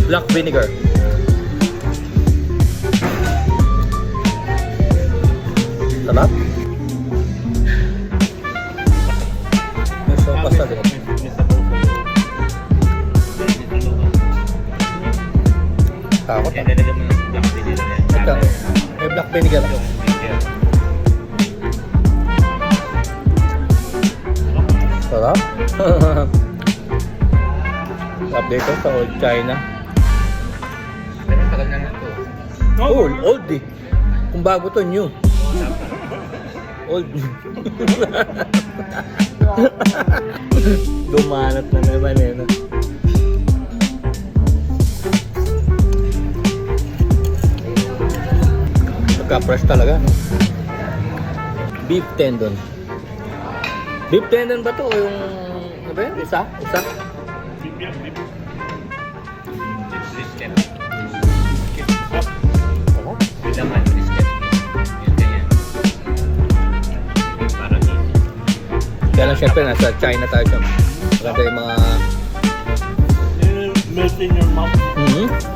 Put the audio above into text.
black vinegar. Sarap. May sopas na din. Takot. Ito, may black vinegar. Sarap. Sarap dito sa Old China. Pero tagal na ito. Old eh. Kung bago to, new. Old. Dumanat na naman eh. No? Pagka-fresh talaga. No? Beef tendon. Beef tendon ba to o yung ano ba yun? Isa? Brisket. Laman, brisket. Yun ganyan. Parang Kaya lang syempre nasa China tayo siya. Maganda yung mga Melt in your mouth. Mhm.